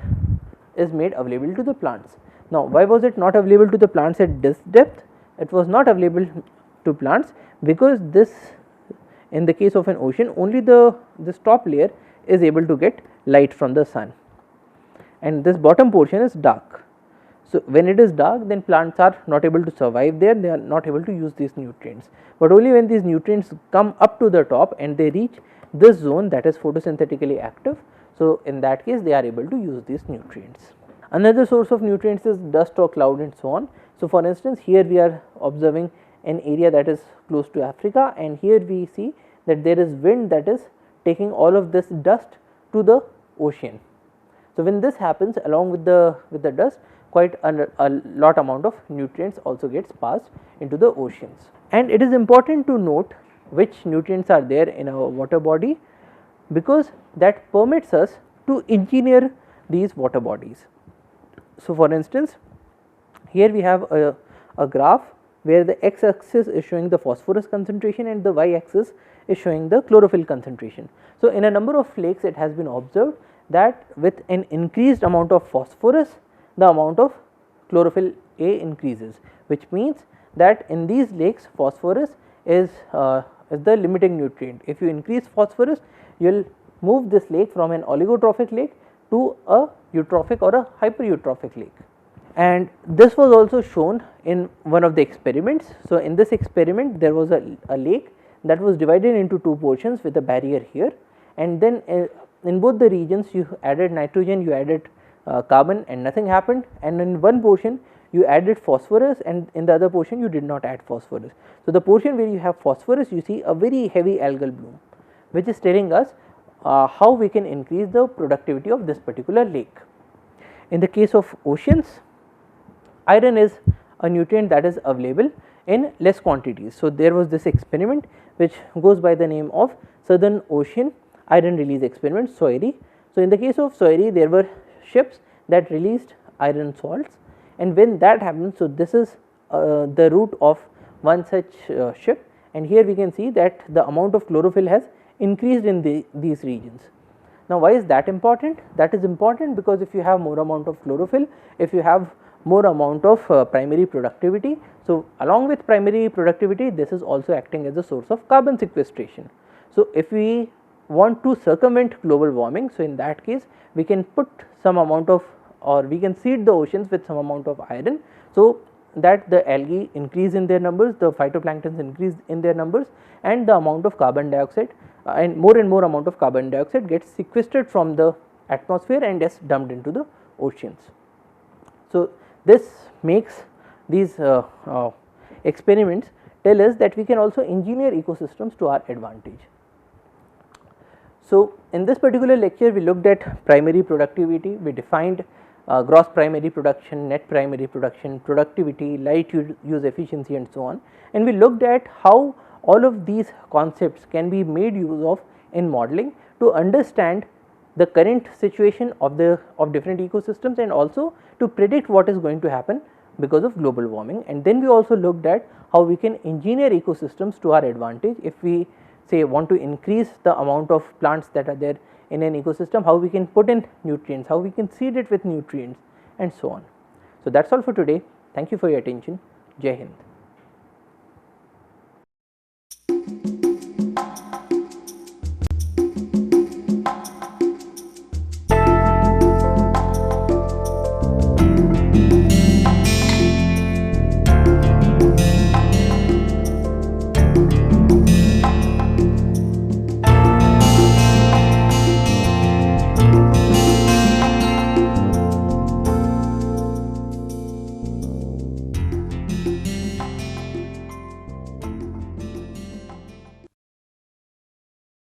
is made available to the plants. Now, why was it not available to the plants at this depth? It was not available to plants because this, in the case of an ocean, only this top layer is able to get light from the sun, and this bottom portion is dark. So, when it is dark, then plants are not able to survive there, they are not able to use these nutrients, but only when these nutrients come up to the top and they reach this zone, that is photosynthetically active. So, in that case they are able to use these nutrients. Another source of nutrients is dust or cloud and so on. So, for instance, here we are observing an area that is close to Africa, and here we see that there is wind that is taking all of this dust to the ocean. So, when this happens, along with the dust, quite a lot amount of nutrients also gets passed into the oceans. And it is important to note which nutrients are there in our water body, because that permits us to engineer these water bodies. So, for instance, here we have a graph where the x axis is showing the phosphorus concentration and the y axis is showing the chlorophyll concentration. So, in a number of lakes it has been observed that with an increased amount of phosphorus, the amount of chlorophyll A increases, which means that in these lakes phosphorus is the limiting nutrient. If you increase phosphorus, you will move this lake from an oligotrophic lake to a eutrophic or a hypereutrophic lake. And this was also shown in one of the experiments. So, in this experiment there was a lake that was divided into two portions with a barrier here, and then in both the regions you added nitrogen, you added carbon, and nothing happened, and in one portion you added phosphorus and in the other portion you did not add phosphorus. So, the portion where you have phosphorus, you see a very heavy algal bloom, which is telling us how we can increase the productivity of this particular lake. In the case of oceans, iron is a nutrient that is available in less quantities. So, there was this experiment which goes by the name of Southern Ocean Iron Release Experiment, SOIRI. So, in the case of SOIRI, there were ships that released iron salts, and when that happens, so this is the route of one such ship, and here we can see that the amount of chlorophyll has increased in these regions. Now, why is that important? That is important because if you have more amount of chlorophyll, if you have more amount of primary productivity, so along with primary productivity, this is also acting as a source of carbon sequestration. So, if we want to circumvent global warming, so in that case we can put some amount of, or we can seed the oceans with some amount of iron, so that the algae increase in their numbers, the phytoplanktons increase in their numbers, and the amount of carbon dioxide and more amount of carbon dioxide gets sequestered from the atmosphere and is dumped into the oceans. So, this makes these experiments tell us that we can also engineer ecosystems to our advantage. So, in this particular lecture we looked at primary productivity, we defined gross primary production, net primary production, productivity, light use efficiency and so on, and we looked at how all of these concepts can be made use of in modeling to understand the current situation of different ecosystems and also to predict what is going to happen because of global warming. And then we also looked at how we can engineer ecosystems to our advantage. If we say want to increase the amount of plants that are there in an ecosystem, how we can put in nutrients, how we can seed it with nutrients and so on. So, that is all for today. Thank you for your attention. Jai Hind.